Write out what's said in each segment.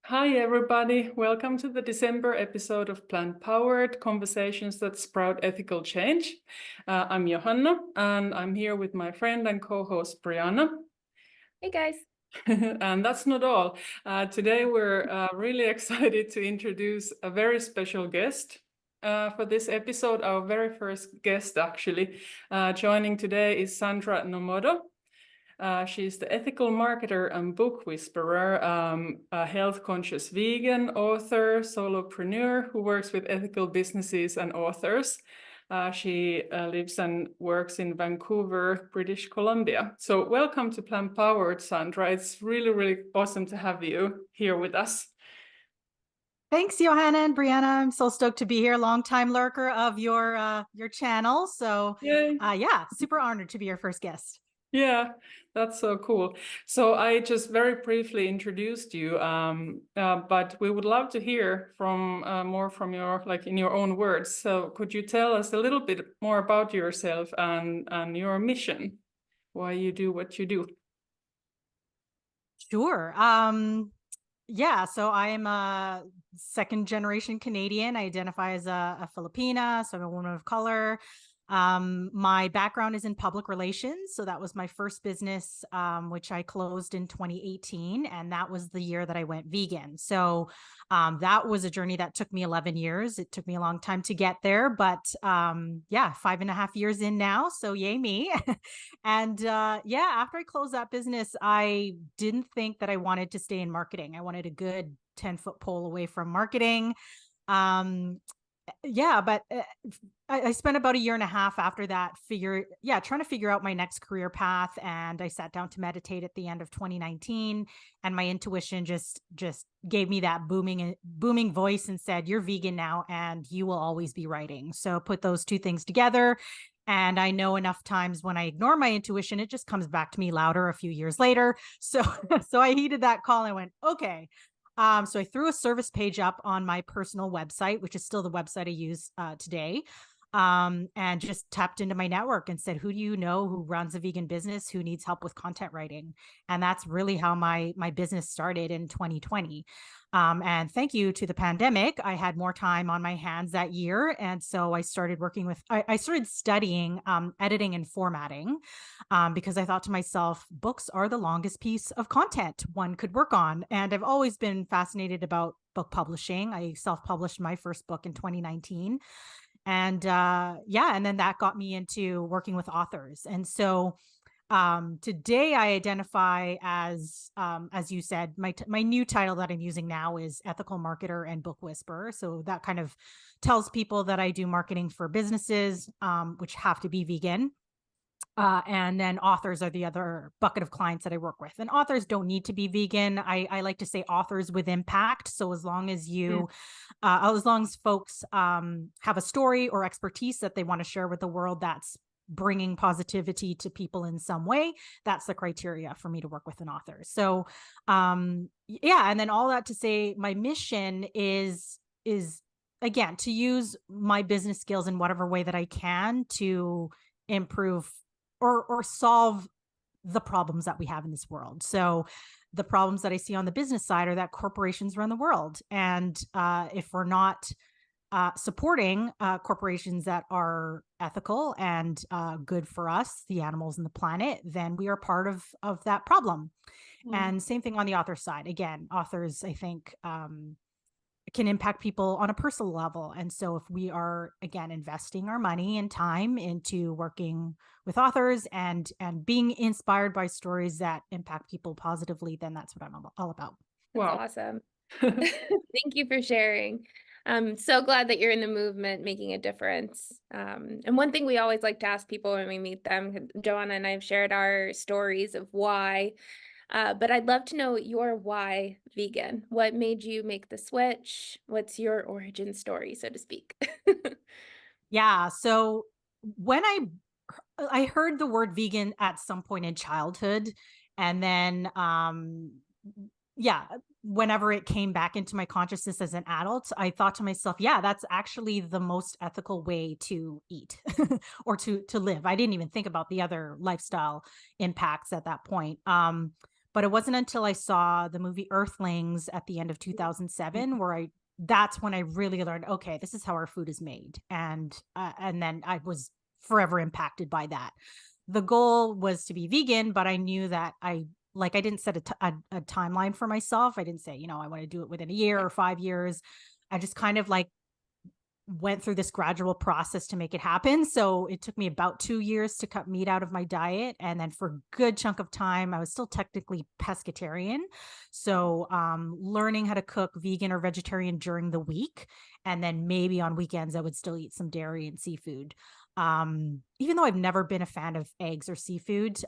Hi, everybody. Welcome to the December episode of Plant Powered Conversations that Sprout Ethical Change. I'm Johanna, and I'm here with my friend and co host Brieanah. Hey guys. And that's not all. Today, we're really excited to introduce a very special guest. For this episode, our very first guest, actually, joining today is Sandra Nomoto. She's the ethical marketer and book whisperer, a health-conscious vegan, author, solopreneur who works with ethical businesses and authors. She lives and works in Vancouver, British Columbia. So welcome to Plant Powered, Sandra. It's really, really awesome to have you here with us. Thanks, Johanna and Brieanah. I'm so stoked to be here. Long-time lurker of your channel. So Yay. yeah, super honored to be your first guest. Yeah, that's so cool. So I just very briefly introduced you, but we would love to hear from more from your, like in your own words. So could you tell us a little bit more about yourself and your mission, why you do what you do? Sure. Yeah, so I am a second generation Canadian. I identify as a Filipina, so I'm a woman of color. My background is in public relations. So that was my first business, which I closed in 2018. And that was the year that I went vegan. So that was a journey that took me 11 years. It took me a long time to get there, but yeah, 5.5 years in now. So yay me. And yeah, after I closed that business, I didn't think that I wanted to stay in marketing. I wanted a good 10-foot pole away from marketing. Yeah, but I spent about a year and a half after that trying to figure out my next career path. And I sat down to meditate at the end of 2019, and my intuition just gave me that booming voice and said, "You're vegan now and you will always be writing." So put those two things together. And I know enough times when I ignore my intuition, it just comes back to me louder a few years later. So so I heeded that call and went, okay. So I threw a service page up on my personal website, which is still the website I use today, and just tapped into my network and said, who do you know who runs a vegan business, who needs help with content writing? And that's really how my business started in 2020. And thank you to the pandemic, I had more time on my hands that year. And so I started I started studying editing and formatting, because I thought to myself, books are the longest piece of content one could work on. And I've always been fascinated about book publishing. I self-published my first book in 2019. And yeah, and then that got me into working with authors. And so today I identify as you said, my new title that I'm using now is ethical marketer and book whisperer. So that kind of tells people that I do marketing for businesses, which have to be vegan. And then authors are the other bucket of clients that I work with. And authors don't need to be vegan. I like to say authors with impact. So as long as as long as folks have a story or expertise that they want to share with the world that's bringing positivity to people in some way, that's the criteria for me to work with an author. So yeah, and then all that to say, my mission is again to use my business skills in whatever way that I can to improve or solve the problems that we have in this world. So the problems that I see on the business side are that corporations run the world. And if we're not supporting corporations that are ethical and good for us, the animals and the planet, then we are part of that problem. And same thing on the author side. Again, authors, I think, can impact people on a personal level. And so if we are, again, investing our money and time into working with authors and being inspired by stories that impact people positively, then that's what I'm all about. That's Wow. awesome. Thank you for sharing. I'm so glad that you're in the movement, making a difference. And one thing we always like to ask people when we meet them, Johanna and I have shared our stories of why, but I'd love to know your why vegan. What made you make the switch? What's your origin story, so to speak? Yeah. So when I heard the word vegan at some point in childhood, and then yeah, whenever it came back into my consciousness as an adult, I thought to myself, yeah, that's actually the most ethical way to eat or to live. I didn't even think about the other lifestyle impacts at that point. But it wasn't until I saw the movie Earthlings at the end of 2007 where that's when I really learned, okay, this is how our food is made. And then I was forever impacted by that. The goal was to be vegan, but I knew that I didn't set a timeline for myself. I didn't say, I want to do it within a year or 5 years. I just kind of went through this gradual process to make it happen. So it took me about 2 years to cut meat out of my diet. And then for a good chunk of time, I was still technically pescatarian. So learning how to cook vegan or vegetarian during the week. And then maybe on weekends, I would still eat some dairy and seafood. Even though I've never been a fan of eggs or seafood.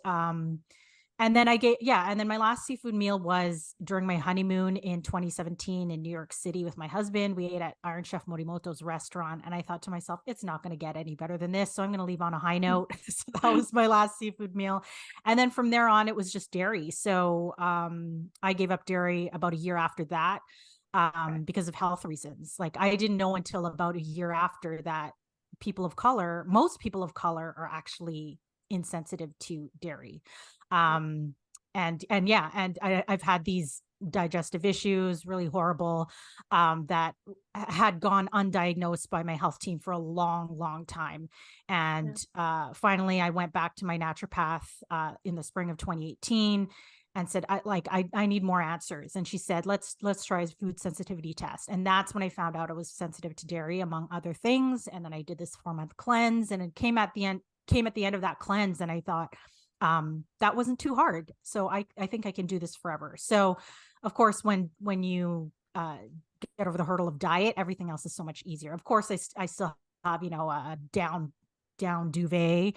And then and then my last seafood meal was during my honeymoon in 2017 in New York City with my husband. We ate at Iron Chef Morimoto's restaurant. And I thought to myself, it's not going to get any better than this. So I'm going to leave on a high note. So that was my last seafood meal. And then from there on, it was just dairy. So I gave up dairy about a year after that because of health reasons. Like I didn't know until about a year after that most people of color are actually insensitive to dairy. And I've had these digestive issues, really horrible, that had gone undiagnosed by my health team for a long time. And finally I went back to my naturopath in the spring of 2018 and said, I need more answers. And she said, let's try a food sensitivity test. And that's when I found out I was sensitive to dairy, among other things. And then I did this 4-month cleanse, and it came at the end of that cleanse. And I thought, that wasn't too hard. So I think I can do this forever. So of course, when you get over the hurdle of diet, everything else is so much easier. Of course, I still have, a down duvet,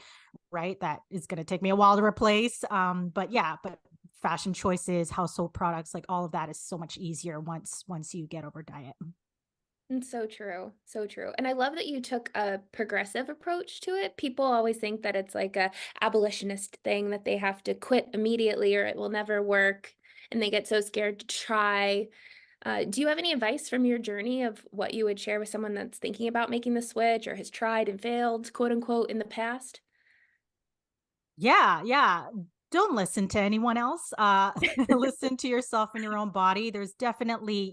right? That is going to take me a while to replace. But fashion choices, household products, like all of that is so much easier once you get over diet. It's so true. So true. And I love that you took a progressive approach to it. People always think that it's like a abolitionist thing, that they have to quit immediately or it will never work. And they get so scared to try. Do you have any advice from your journey of what you would share with someone that's thinking about making the switch or has tried and failed, quote unquote, in the past? Yeah. Don't listen to anyone else. Listen to yourself and your own body. There's definitely,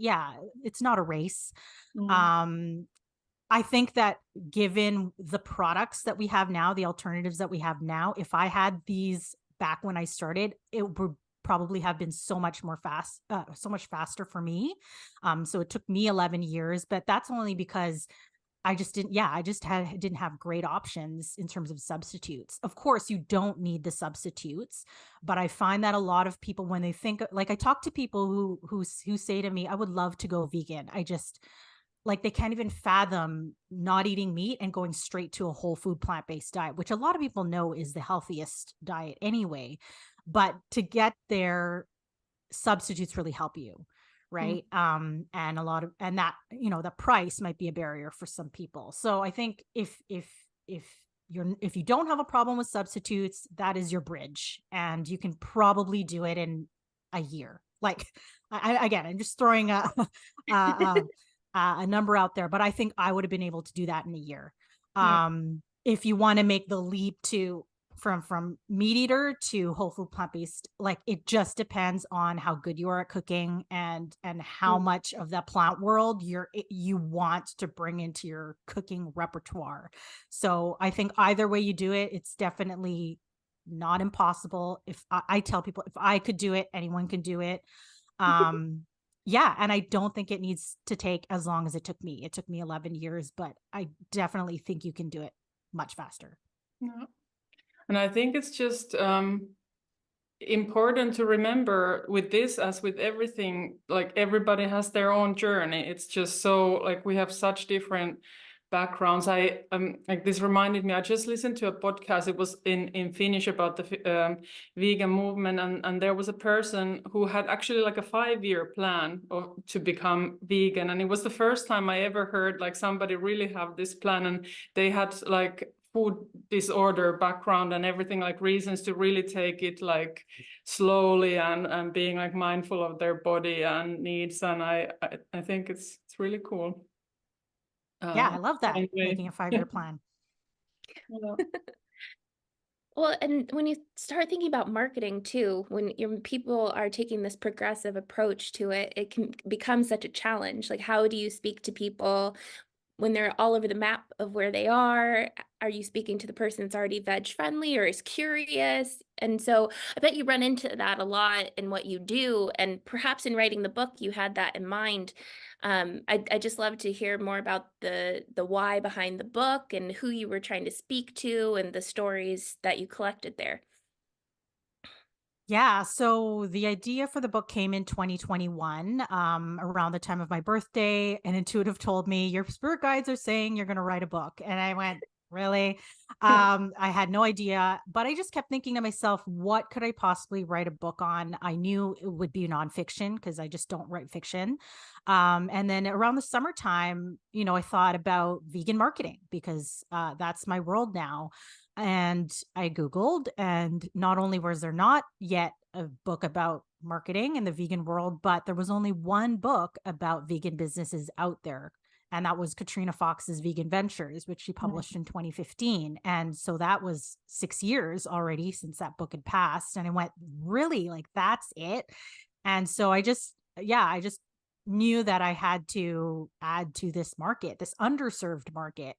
it's not a race. I think that given the products that we have now, the alternatives that we have now, if I had these back when I started, it would probably have been so much faster for me. So it took me 11 years, but that's only because I just didn't have great options in terms of substitutes. Of course, you don't need the substitutes, but I find that a lot of people, when they think, like I talk to people who say to me, I would love to go vegan. I just they can't even fathom not eating meat and going straight to a whole food plant-based diet, which a lot of people know is the healthiest diet anyway. But to get there, substitutes really help you. Right. And that, the price might be a barrier for some people. So I think if you don't have a problem with substitutes, that is your bridge, and you can probably do it in a year. I'm just throwing a number out there, but I think I would have been able to do that in a year. If you want to make the leap from meat eater to whole food plant-based, it just depends on how good you are at cooking and how much of that plant world you want to bring into your cooking repertoire. So I think either way you do it, it's definitely not impossible. If I tell people, if I could do it, anyone can do it. And I don't think it needs to take as long as it took me. It took me 11 years, but I definitely think you can do it much faster. Yeah. And I think it's just important to remember with this, as with everything, everybody has their own journey. It's just so we have such different backgrounds. This reminded me, I just listened to a podcast. It was in Finnish about the vegan movement, and there was a person who had actually a 5-year plan to become vegan, and it was the first time I ever heard somebody really have this plan, and they had food disorder background and everything, reasons to really take it slowly and being mindful of their body and needs. And I think it's really cool. I love that. Anyway. Making a 5-year plan. Yeah. Well, and when you start thinking about marketing too, when your people are taking this progressive approach to it, it can become such a challenge. Like, how do you speak to people when they're all over the map of where they are? Are you speaking to the person that's already veg friendly or is curious? And so I bet you run into that a lot in what you do. And perhaps in writing the book, you had that in mind. I just love to hear more about the why behind the book and who you were trying to speak to and the stories that you collected there. Yeah, so the idea for the book came in 2021, around the time of my birthday. An intuitive told me, "Your spirit guides are saying you're going to write a book." And I went, "Really?" I had no idea, but I just kept thinking to myself, what could I possibly write a book on? I knew it would be nonfiction because I just don't write fiction. And then around the summertime, I thought about vegan marketing because that's my world now. And I Googled, and not only was there not yet a book about marketing in the vegan world, but there was only one book about vegan businesses out there. And that was Katrina Fox's Vegan Ventures, which she published in 2015. And so that was 6 years already since that book had passed. And I went, really? Like, that's it? And so I just knew that I had to add to this market, this underserved market.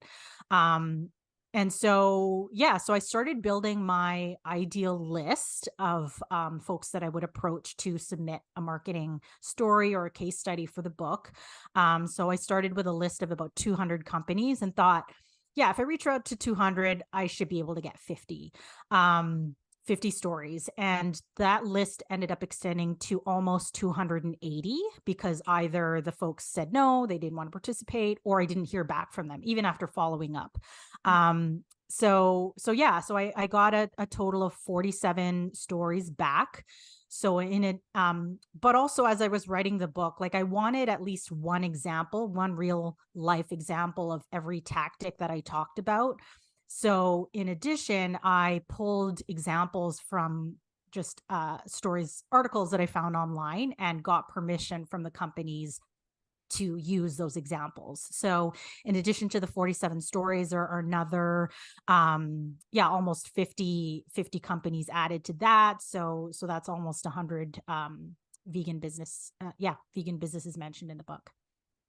Um, and so, so I started building my ideal list of folks that I would approach to submit a marketing story or a case study for the book. So I started with a list of about 200 companies and thought, if I reach out to 200, I should be able to get 50. 50 stories. And that list ended up extending to almost 280 because either the folks said no, they didn't want to participate, or I didn't hear back from them, even after following up. So I got a total of 47 stories back. So in it, but also as I was writing the book, like I wanted at least one example, one real life example of every tactic that I talked about. So in addition, I pulled examples from just stories, articles that I found online, and got permission from the companies to use those examples. So in addition to the 47 stories, there are another, almost 50 companies added to that. So that's almost 100 vegan businesses mentioned in the book.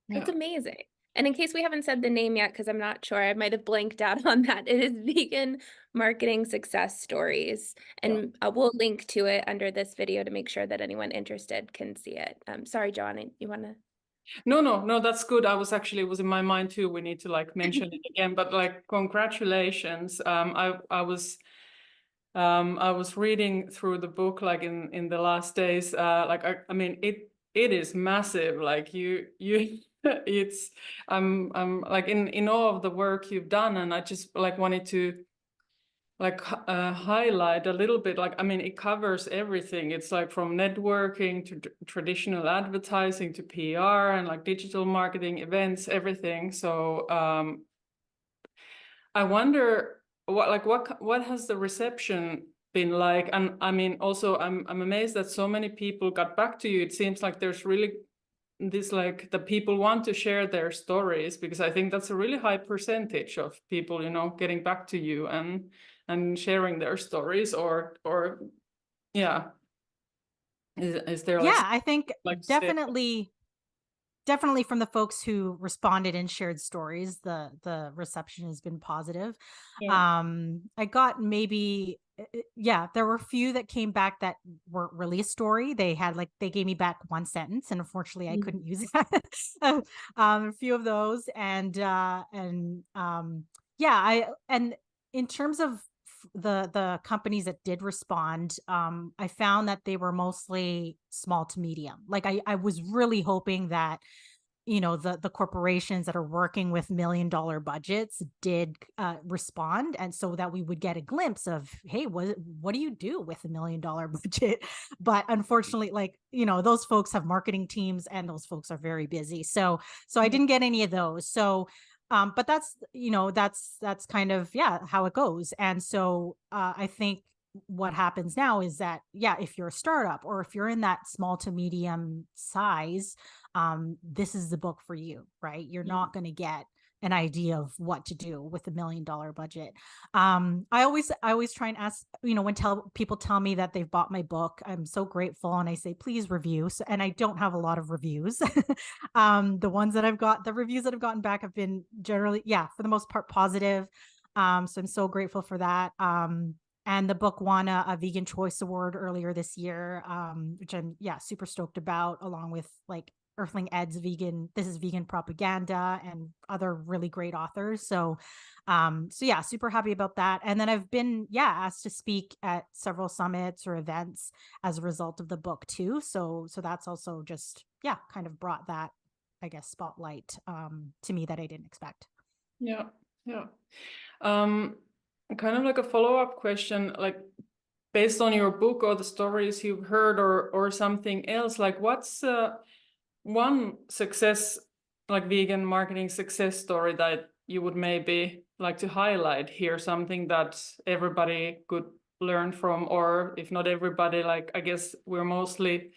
That's amazing. And in case we haven't said the name yet, because I'm not sure, I might have blanked out on that. It is Vegan Marketing Success Stories. And we'll link to it under this video to make sure that anyone interested can see it. Sorry, Johanna, you want to? No, that's good. I was actually, it was in my mind too. We need to like mention it again, but like, congratulations. I was reading through the book like in the last days. I mean, it is massive. Like you it's I'm like in all of the work you've done, and I just like wanted to like highlight a little bit. Like, I mean, it covers everything. It's like from networking to traditional advertising to PR and like digital marketing, events, everything. So I wonder what has the reception been like? And I mean, also I'm amazed that so many people got back to you. It seems like there's really this, like, the people want to share their stories, because I think that's a really high percentage of people, getting back to you and sharing their stories, or is there like, I think like definitely from the folks who responded and shared stories, the reception has been positive. I got maybe there were a few that came back that weren't really a story. They gave me back one sentence, and unfortunately I couldn't use that. A few of those, and in terms of the companies that did respond, I found that they were mostly small to medium. Like I was really hoping that the corporations that are working with $1 million budgets did respond, and so that we would get a glimpse of, hey, what do you do with $1 million budget? But unfortunately, those folks have marketing teams, and those folks are very busy. So I didn't get any of those. So but that's kind of how it goes. And so I think what happens now is that if you're a startup, or if you're in that small to medium size, this is the book for you, right? You're not going to get an idea of what to do with $1 million budget. I always try and ask, when people tell me that they've bought my book, I'm so grateful. And I say, please review. So, and I don't have a lot of reviews. The reviews that I've gotten back have been generally, for the most part, positive. So I'm so grateful for that. And the book won a Vegan Choice Award earlier this year, which I'm super stoked about, along with like Earthling Ed's This is Vegan Propaganda, and other really great authors. So super happy about that. And then I've been asked to speak at several summits or events as a result of the book too. So that's also just kind of brought that, I guess, spotlight to me that I didn't expect. Yeah. Kind of like a follow-up question, like based on your book or the stories you've heard or something else, like what's one success, like vegan marketing success story that you would maybe like to highlight here, something that everybody could learn from, or if not everybody, like I guess we're mostly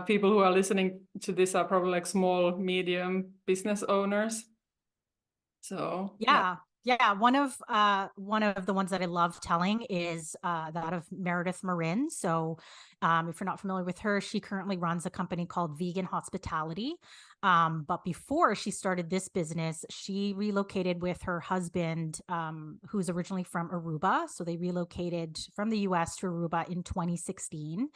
people who are listening to this are probably like small, medium business owners. So yeah. One of the ones that I love telling is that of Meredith Marin. So if you're not familiar with her, she currently runs a company called Vegan Hospitality. But before she started this business, she relocated with her husband, who's originally from Aruba. So they relocated from the US to Aruba in 2016.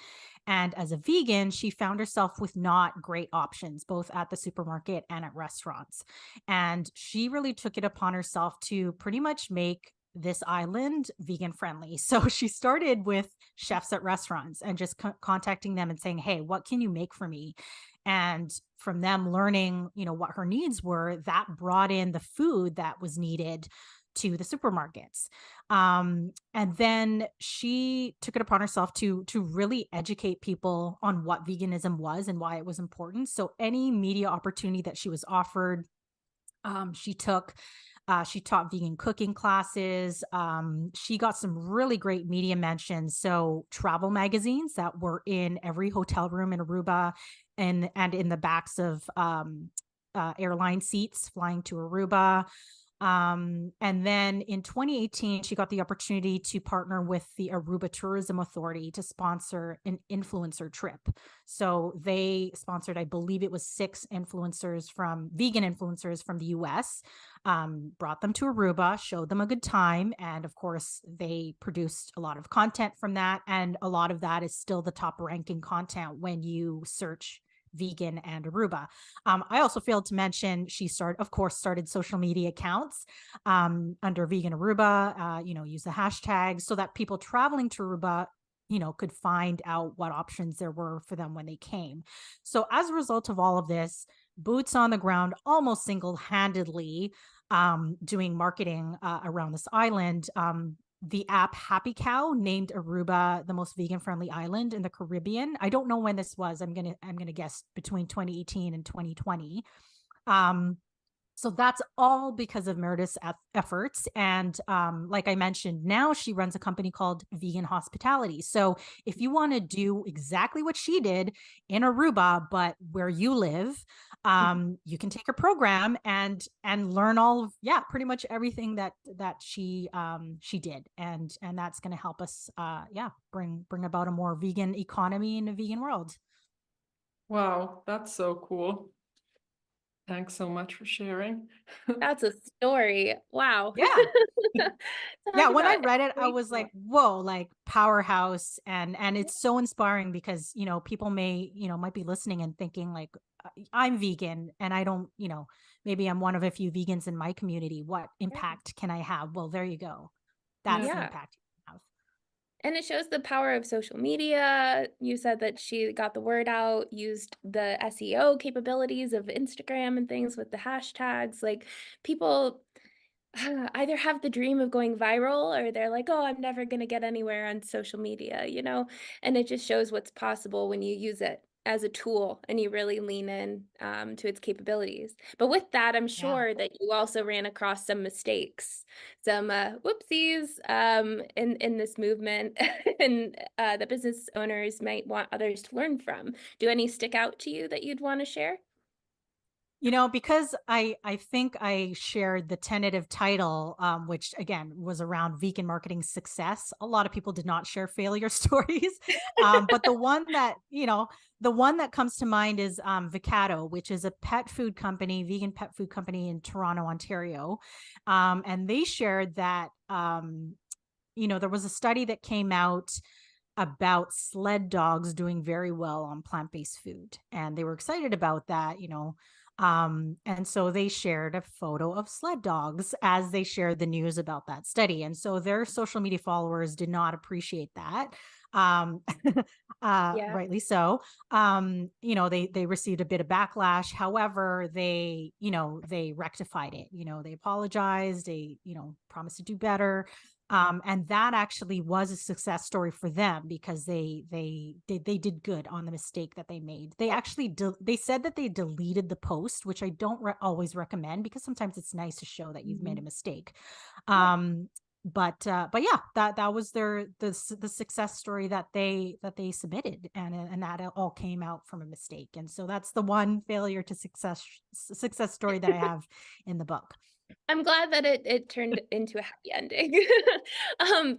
And as a vegan, she found herself with not great options, both at the supermarket and at restaurants. And she really took it upon herself to pretty much make this island vegan friendly. So she started with chefs at restaurants and just contacting them and saying, hey, what can you make for me? And from them learning, what her needs were, that brought in the food that was needed to the supermarkets. And then she took it upon herself to really educate people on what veganism was and why it was important. So any media opportunity that she was offered, she taught vegan cooking classes. She got some really great media mentions. So travel magazines that were in every hotel room in Aruba and in the backs of airline seats flying to Aruba. And then in 2018, she got the opportunity to partner with the Aruba Tourism Authority to sponsor an influencer trip. So they sponsored, I believe it was 6 vegan influencers from the US, brought them to Aruba, showed them a good time. And of course, they produced a lot of content from that. And a lot of that is still the top ranking content when you search vegan and Aruba. I also failed to mention she started social media accounts under Vegan Aruba, use the hashtags so that people traveling to Aruba, could find out what options there were for them when they came. So as a result of all of this, boots on the ground, almost single-handedly doing marketing around this island, the app Happy Cow named Aruba the most vegan friendly island in the Caribbean. I don't know when this was. I'm going to guess between 2018 and 2020. So that's all because of Meredith's efforts. And like I mentioned, now she runs a company called Vegan Hospitality. So if you want to do exactly what she did in Aruba, but where you live, you can take her program and learn all of pretty much everything that she did, and that's going to help us bring about a more vegan economy in a vegan world. Wow, that's so cool. Thanks so much for sharing. That's a story. Wow. Yeah. When I read it, I was like, whoa, like powerhouse. And it's so inspiring because, people might be listening and thinking like, I'm vegan and I don't, maybe I'm one of a few vegans in my community. What impact can I have? Well, there you go. That's the impact you have. And it shows the power of social media. You said that she got the word out, used the SEO capabilities of Instagram and things with the hashtags. Like people either have the dream of going viral or they're like, oh, I'm never going to get anywhere on social media, and it just shows what's possible when you use it as a tool and you really lean in to its capabilities. But with that, I'm sure that you also ran across some mistakes, some whoopsies in this movement and that business owners might want others to learn from. Do any stick out to you that you'd want to share? Because I think I shared the tentative title, which again was around vegan marketing success. A lot of people did not share failure stories. But the one that comes to mind is Vicado, which is a pet food company, vegan pet food company in Toronto, Ontario. And they shared that, there was a study that came out about sled dogs doing very well on plant-based food. And they were excited about that. And so they shared a photo of sled dogs as they shared the news about that study. And so their social media followers did not appreciate that. Um, Yeah. Rightly so. They received a bit of backlash. However, they rectified it. They apologized. They, promised to do better. And that actually was a success story for them because they did good on the mistake that they made. They actually they said that they deleted the post, which I don't always recommend because sometimes it's nice to show that you've made a mistake. But yeah, that was the success story that they submitted, and that all came out from a mistake. And so that's the one failure to success story that I have in the book. I'm glad that it turned into a happy ending.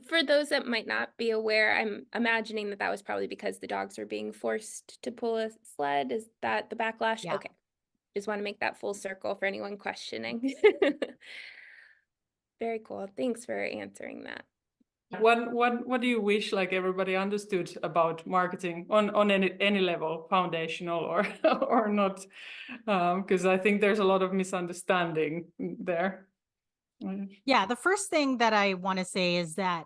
For those that might not be aware, I'm imagining that was probably because the dogs were being forced to pull a sled. Is that the backlash? Yeah. Okay. Just want to make that full circle for anyone questioning. Very cool. Thanks for answering that. What do you wish like everybody understood about marketing on any level, foundational or or not? Because I think there's a lot of misunderstanding there. Yeah, the first thing that I want to say is that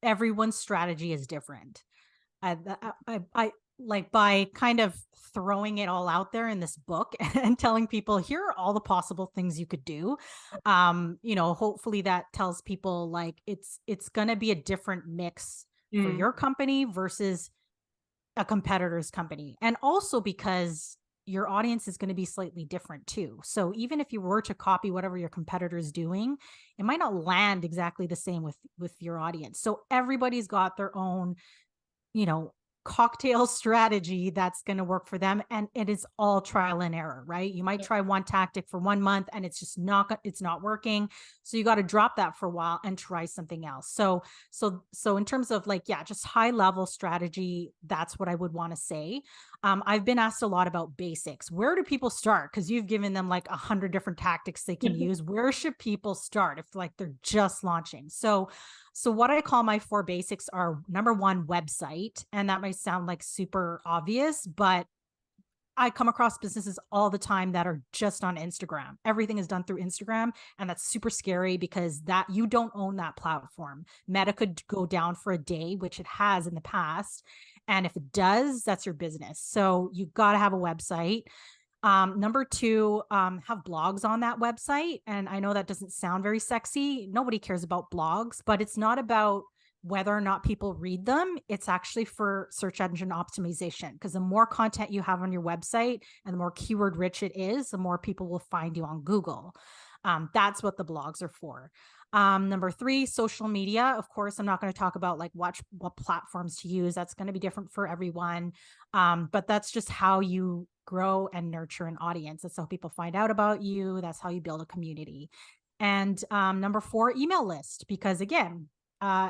everyone's strategy is different. I like by kind of throwing it all out there in this book and telling people here are all the possible things you could do. Hopefully that tells people like it's going to be a different mix for your company versus a competitor's company. And also because your audience is going to be slightly different too. So even if you were to copy whatever your competitor is doing, it might not land exactly the same with your audience. So everybody's got their own, cocktail strategy that's going to work for them. And it is all trial and error, right? You might try one tactic for 1 month and it's just it's not working. So you got to drop that for a while and try something else. So in terms of like, yeah, just high level strategy, that's what I would want to say. I've been asked a lot about basics. Where do people start? Because you've given them like 100 different tactics they can use. Where should people start if like they're just launching? So what I call my 4 basics are number 1, website. And that might sound like super obvious, but I come across businesses all the time that are just on Instagram. Everything is done through Instagram. And that's super scary because that you don't own that platform. Meta could go down for a day, which it has in the past. And if it does, that's your business. So you got to have a website. Number 2, have blogs on that website. And I know that doesn't sound very sexy. Nobody cares about blogs, but it's not about whether or not people read them. It's actually for search engine optimization, because the more content you have on your website and the more keyword rich it is, the more people will find you on Google. That's what the blogs are for. Number 3, social media. Of course, I'm not going to talk about like what platforms to use. That's going to be different for everyone. But that's just how you grow and nurture an audience. That's how people find out about you. That's how you build a community. And number 4, email list, because again,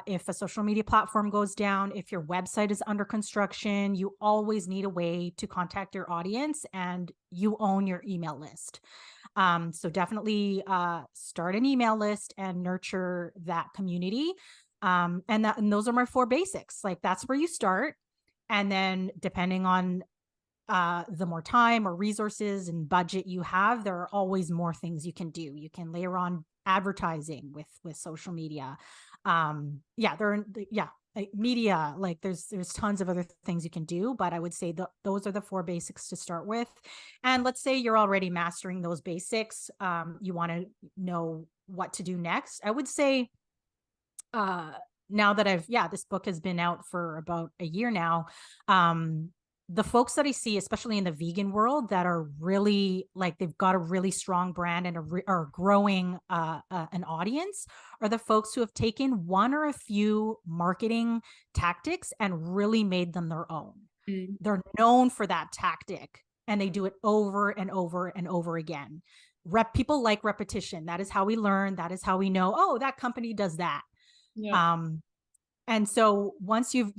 if a social media platform goes down, if your website is under construction, you always need a way to contact your audience, and you own your email list. So definitely start an email list and nurture that community. And those are my 4 basics. Like that's where you start. And then depending on the more time or resources and budget you have, there are always more things you can do. You can layer on advertising with social media. Media, like there's tons of other things you can do, but I would say those are the 4 basics to start with. And let's say you're already mastering those basics. You want to know what to do next. I would say, now that this book has been out for about a year now, the folks that I see, especially in the vegan world, that are really like they've got a really strong brand and are growing an audience, are the folks who have taken one or a few marketing tactics and really made them their own. They're known for that tactic, and they do it over and over and over again. People like repetition. That is how we learn. That is how we know, oh, that company does that. Yeah. And so once you've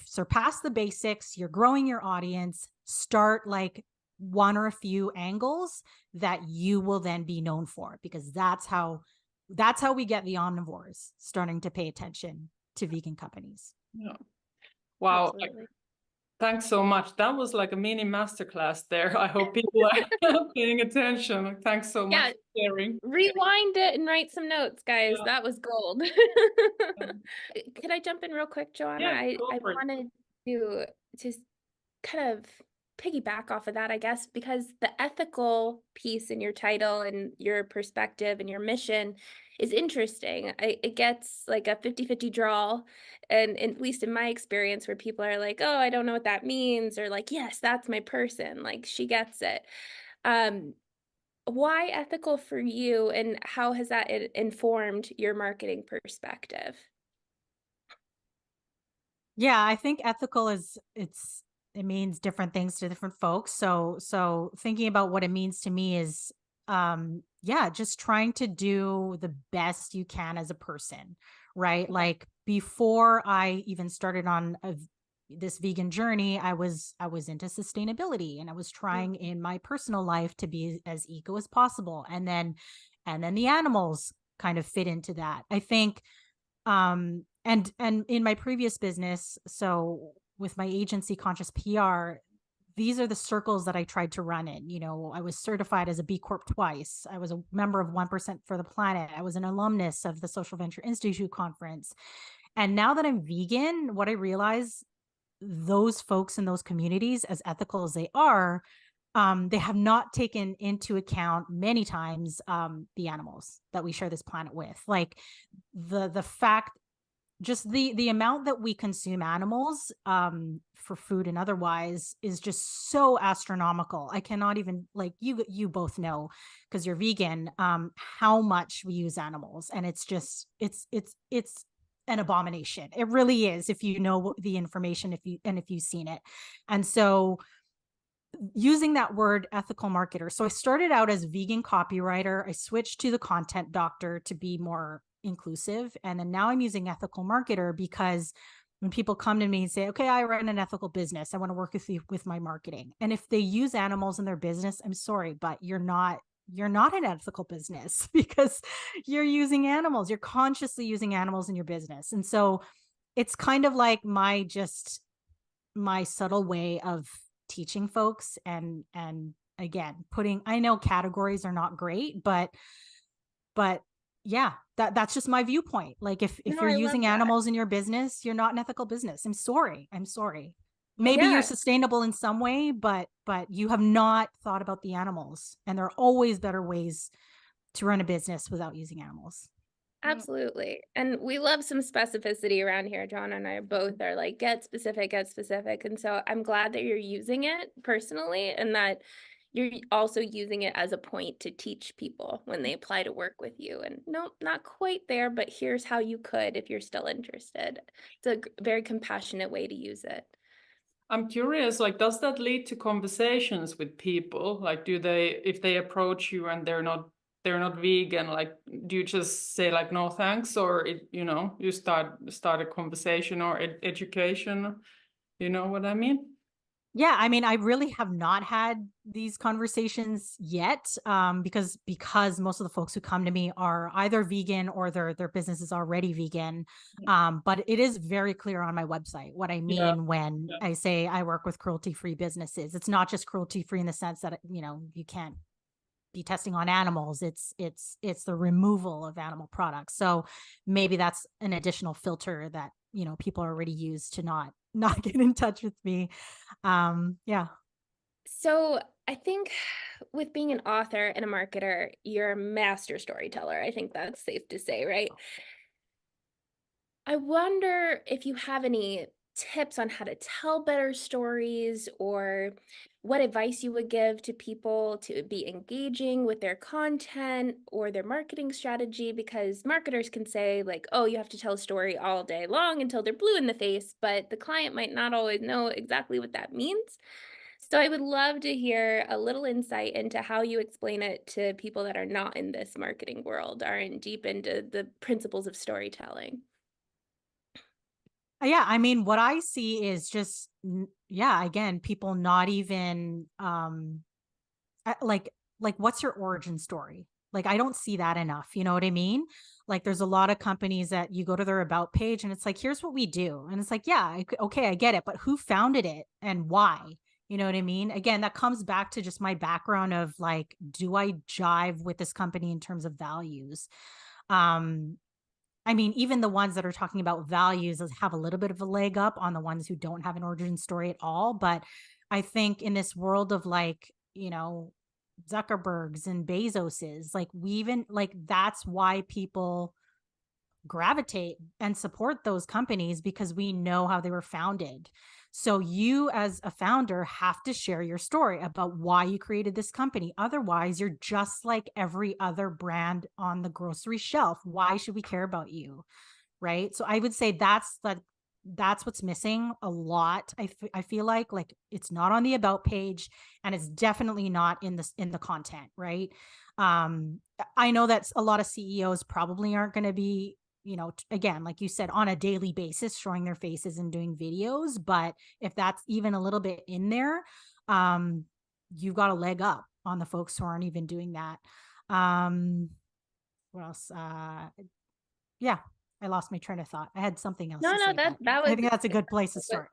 surpassed the basics, you're growing your audience, start like one or a few angles that you will then be known for, because that's how we get the omnivores starting to pay attention to vegan companies. Yeah. Wow. Absolutely. Thanks so much. That was like a mini masterclass there. I hope people are paying attention. Thanks so much for sharing. Rewind it and write some notes, guys. Yeah. That was gold. Could I jump in real quick, Johanna? Yeah, go I for it. wanted to kind of piggyback off of that, I guess, because the ethical piece in your title and your perspective and your mission is interesting. It gets like a 50-50 draw. And at least in my experience, where people are like, oh, I don't know what that means, or like, yes, that's my person. Like, she gets it. Why ethical for you, and how has that informed your marketing perspective? Yeah, I think ethical it means different things to different folks. So thinking about what it means to me is just trying to do the best you can as a person, right? Like before I even started on this vegan journey, I was into sustainability, and I was trying in my personal life to be as eco as possible. And then the animals kind of fit into that. I think and in my previous business, so with my agency Conscious PR, these are the circles that I tried to run in. You know, I was certified as a B Corp twice. I was a member of 1% for the Planet. I was an alumnus of the Social Venture Institute conference. And now that I'm vegan, what I realize, those folks in those communities, as ethical as they are, they have not taken into account many times the animals that we share this planet with. Like the fact, just the amount that we consume animals for food and otherwise is just so astronomical. I cannot even, like, you both know, because you're vegan, how much we use animals, and it's just it's an abomination. It really is, if you know the information, if you've seen it. And so using that word ethical marketer. So I started out as vegan copywriter. I switched to the content doctor to be more inclusive. And then now I'm using ethical marketer because when people come to me and say, okay, I run an ethical business, I want to work with you with my marketing. And if they use animals in their business, I'm sorry, but you're not an ethical business, because you're using animals. You're consciously using animals in your business. And so it's kind of like my subtle way of teaching folks, and again, I know categories are not great, but yeah, that's just my viewpoint. Like if you're using animals in your business, you're not an ethical business. I'm sorry. Maybe you're sustainable in some way, but you have not thought about the animals, and there are always better ways to run a business without using animals. Absolutely. And we love some specificity around here. John and I both are like, get specific. And so I'm glad that you're using it personally, and that you're also using it as a point to teach people when they apply to work with you. And no, not quite there, but here's how you could if you're still interested. It's a very compassionate way to use it. I'm curious, like, does that lead to conversations with people? Like, if they approach you and they're not vegan, like, do you just say like, no, thanks? Or you start a conversation or education, you know what I mean? Yeah, I mean, I really have not had these conversations yet, because most of the folks who come to me are either vegan or their business is already vegan. But it is very clear on my website what I mean when I say I work with cruelty-free businesses. It's not just cruelty-free in the sense that, you can't be testing on animals. It's the removal of animal products. So maybe that's an additional filter that, people already use to not get in touch with me. Yeah. So I think with being an author and a marketer, you're a master storyteller. I think that's safe to say, right? I wonder if you have any tips on how to tell better stories, or what advice you would give to people to be engaging with their content or their marketing strategy, because marketers can say like, oh, you have to tell a story all day long until they're blue in the face, but the client might not always know exactly what that means. So I would love to hear a little insight into how you explain it to people that are not in this marketing world, aren't deep into the principles of storytelling. Yeah, I mean, what I see is just, yeah, again, people not even like what's your origin story? Like, I don't see that enough. You know what I mean? Like, there's a lot of companies that you go to their about page and it's like, here's what we do. And it's like, yeah, okay, I get it. But who founded it and why? You know what I mean? Again, that comes back to just my background of like, do I jive with this company in terms of values? Um, I mean, even the ones that are talking about values have a little bit of a leg up on the ones who don't have an origin story at all. But I think in this world of like, you know, Zuckerberg's and Bezos's, like we even like that's why people gravitate and support those companies because we know how they were founded. So you as a founder have to share your story about why you created this company. Otherwise, you're just like every other brand on the grocery shelf. Why should we care about you? Right? So I would say that's what's missing a lot. I feel like it's not on the about page and it's definitely not in the content, right? I know that a lot of CEOs probably aren't going to be, you know, again, like you said, on a daily basis, showing their faces and doing videos. But if that's even a little bit in there, you've got a leg up on the folks who aren't even doing that. What else? Yeah, I lost my train of thought. I had something else No, to no, say, that but that I was think that's a good place to start.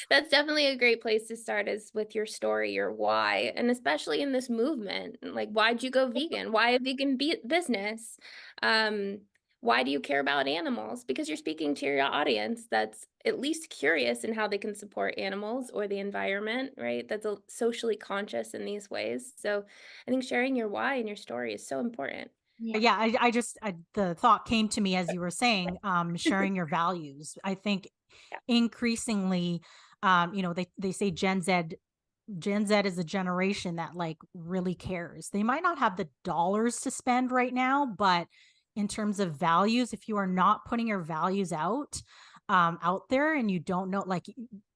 That's definitely a great place to start is with your story, your why, and especially in this movement. Like, why'd you go vegan? Why a vegan business? Um, why do you care about animals? Because you're speaking to your audience that's at least curious in how they can support animals or the environment, right? That's socially conscious in these ways. So I think sharing your why and your story is so important. Yeah, the thought came to me as you were saying, sharing your values. I think Yeah. increasingly, you know, they say Gen Z is a generation that like really cares. They might not have the dollars to spend right now, but in terms of values, if you are not putting your values out there and you don't know, like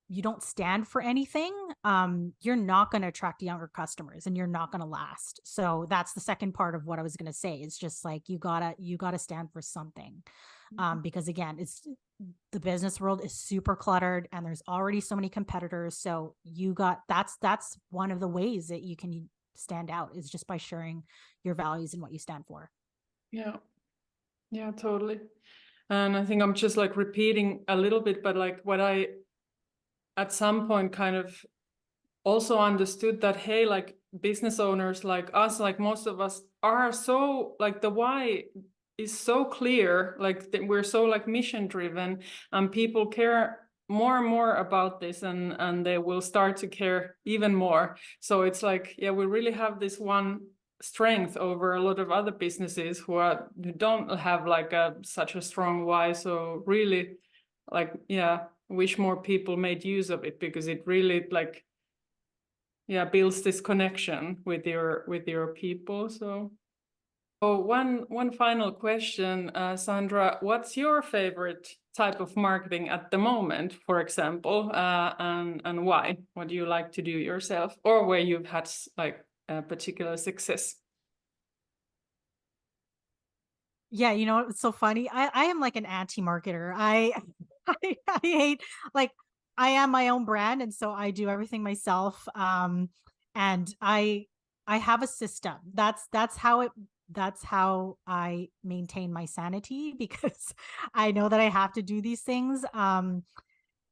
you don't stand for anything, you're not going to attract younger customers and you're not going to last. So that's the second part of what I was going to say. It's just like, you gotta stand for something. Because again, it's the business world is super cluttered and there's already so many competitors. So that's one of the ways that you can stand out is just by sharing your values and what you stand for. Yeah. Yeah, totally. And I think I'm just like repeating a little bit, but like what I at some point kind of also understood that, hey, like business owners like us, like most of us are so like the why is so clear, like we're so like mission driven and people care more and more about this and they will start to care even more. So it's like, yeah, we really have this one strength over a lot of other businesses who don't have like such a strong why. So really like, yeah, wish more people made use of it because it really like, yeah, builds this connection with your people. So one final question, Sandra, what's your favorite type of marketing at the moment, for example, and why? What do you like to do yourself, or where you've had like a particular success? Yeah, you know, it's so funny. I am like an anti-marketer. I hate like I am my own brand and so I do everything myself. And I have a system. That's how I maintain my sanity because I know that I have to do these things. Yeah,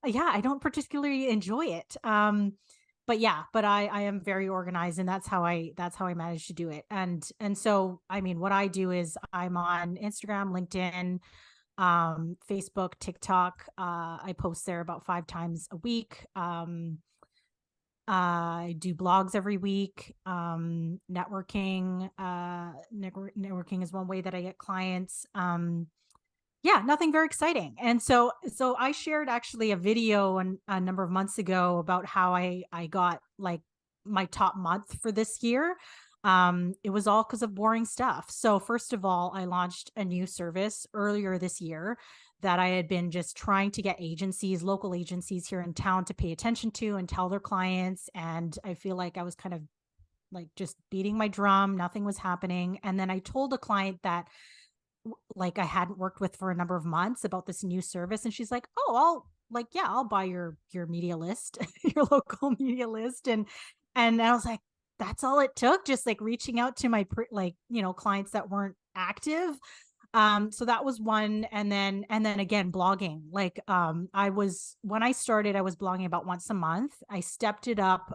I don't particularly enjoy it. But yeah, but I am very organized and that's how I manage to do it. And so I mean what I do is I'm on Instagram, LinkedIn, Facebook, TikTok. I post there about 5 times a week. I do blogs every week. Networking is one way that I get clients. Yeah, nothing very exciting. And so I shared actually a video a number of months ago about how I got like my top month for this year. It was all because of boring stuff. So first of all, I launched a new service earlier this year that I had been just trying to get agencies, local agencies here in town to pay attention to and tell their clients. And I feel like I was kind of like just beating my drum. Nothing was happening. And then I told a client that like I hadn't worked with for a number of months about this new service. And she's like, oh, I'll buy your media list, your local media list. And I was like, that's all it took. Just like reaching out to my clients that weren't active. So that was one. And then again, blogging. Like, when I started, I was blogging about once a month. I stepped it up,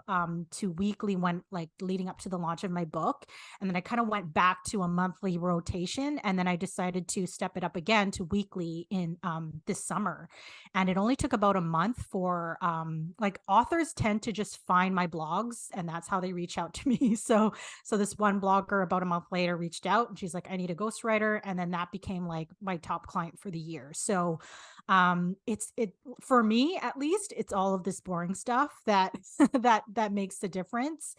to weekly when like leading up to the launch of my book. And then I kind of went back to a monthly rotation. And then I decided to step it up again to weekly in, this summer. And it only took about a month for, like authors tend to just find my blogs and that's how they reach out to me. So this one blogger about a month later reached out and she's like, I need a ghostwriter. And then that became like my top client for the year. So it for me, at least, it's all of this boring stuff that that makes the difference.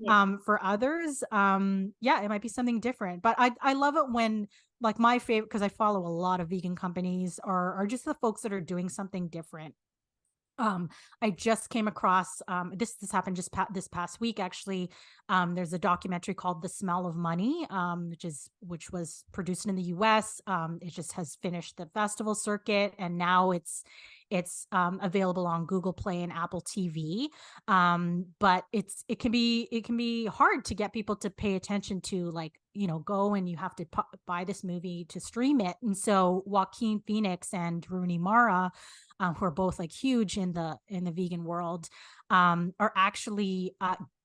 For others, it might be something different, but I love it when like my favorite, because I follow a lot of vegan companies, are just the folks that are doing something different. I just came across this happened just this past week actually. There's a documentary called The Smell of Money, which was produced in the US. It just has finished the festival circuit and now it's available on Google Play and Apple TV. But it can be hard to get people to pay attention to, like, go and you have to buy this movie to stream it. And so Joaquin Phoenix and Rooney Mara, who are both like huge in the vegan world, are actually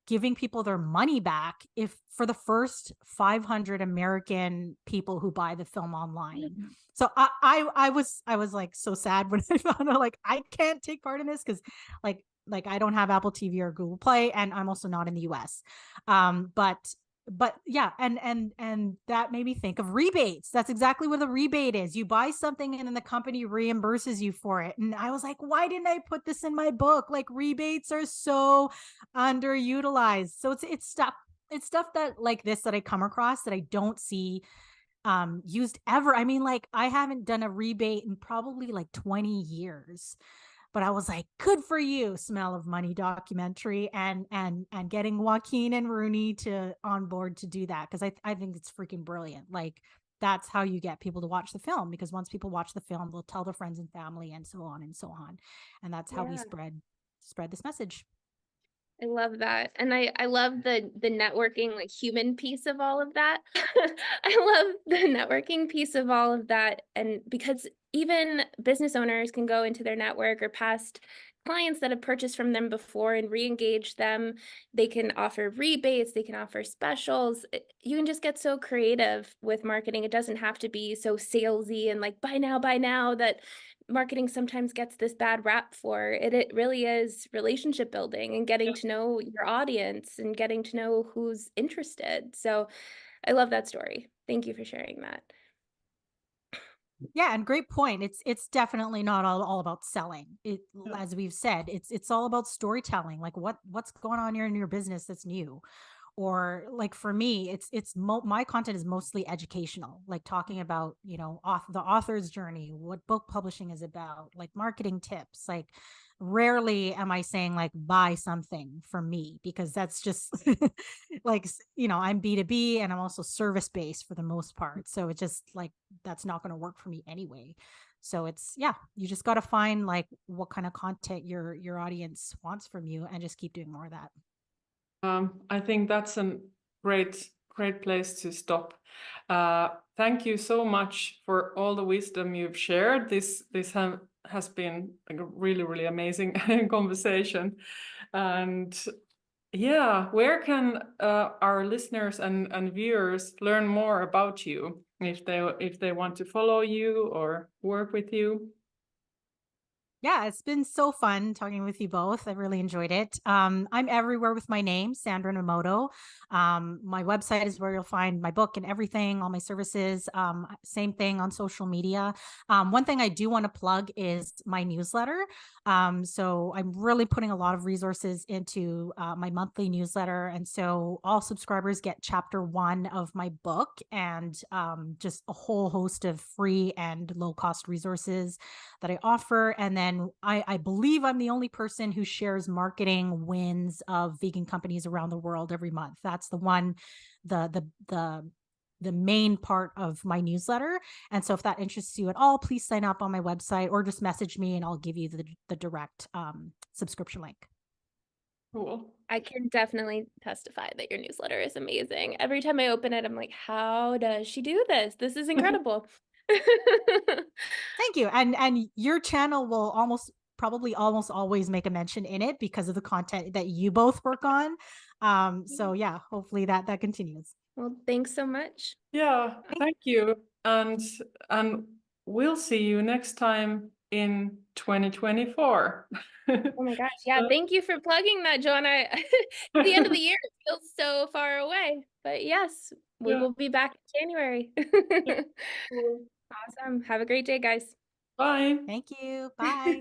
giving people their money back if for the first 500 American people who buy the film online. Mm-hmm. So I was like so sad when I found out like I can't take part in this because like I don't have Apple TV or Google Play, and I'm also not in the US. But yeah, and that made me think of rebates. That's exactly what a rebate is. You buy something and then the company reimburses you for it. And I was like, why didn't I put this in my book? Like, rebates are so underutilized. So it's stuff that like this that I come across that I don't see used ever. I mean, like, I haven't done a rebate in probably like 20 years. But I was like, good for you, Smell of Money documentary, and getting Joaquin and Rooney on board to do that, because I think it's freaking brilliant. Like, that's how you get people to watch the film, because once people watch the film, they'll tell their friends and family and so on and so on. And that's how we spread this message. I love that. And I love the networking, like human piece of all of that. I love the networking piece of all of that. And because even business owners can go into their network or past clients that have purchased from them before and re-engage them. They can offer rebates, they can offer specials. You can just get so creative with marketing. It doesn't have to be so salesy and like buy now that marketing sometimes gets this bad rap for. It really is relationship building and getting to know your audience and getting to know who's interested. So I love that story. Thank you for sharing that. Yeah, and great point. It's definitely not all about selling. As we've said, it's all about storytelling. Like what's going on here in your business that's new. Or like for me, my content is mostly educational, like talking about, the author's journey, what book publishing is about, like marketing tips. Like rarely am I saying like buy something from me, because that's just like, I'm B2B and I'm also service based for the most part. So it's just like, that's not going to work for me anyway. So you just got to find like what kind of content your audience wants from you and just keep doing more of that. I think that's a great place to stop. Thank you so much for all the wisdom you've shared. This has been a really, really amazing conversation. And yeah, where can our listeners and viewers learn more about you if they want to follow you or work with you? Yeah, it's been so fun talking with you both. I really enjoyed it. I'm everywhere with my name, Sandra Nomoto. My website is where you'll find my book and everything, all my services. Same thing on social media. One thing I do want to plug is my newsletter. So I'm really putting a lot of resources into my monthly newsletter. And so all subscribers get chapter 1 of my book and just a whole host of free and low cost resources that I offer. And then I believe I'm the only person who shares marketing wins of vegan companies around the world every month. That's the one, the main part of my newsletter. And so if that interests you at all, please sign up on my website or just message me and I'll give you the direct subscription link. Cool. I can definitely testify that your newsletter is amazing. Every time I open it, I'm like, how does she do this? This is incredible. Thank you. And your channel will probably almost always make a mention in it because of the content that you both work on. So yeah, hopefully that continues. Well, thanks so much. Yeah, thank you. And we'll see you next time in 2024. Oh my gosh. Yeah, thank you for plugging that, Johanna. The end of the year feels so far away. But yes, we Yeah. will be back in January. Cool. Awesome. Have a great day, guys. Bye. Thank you. Bye.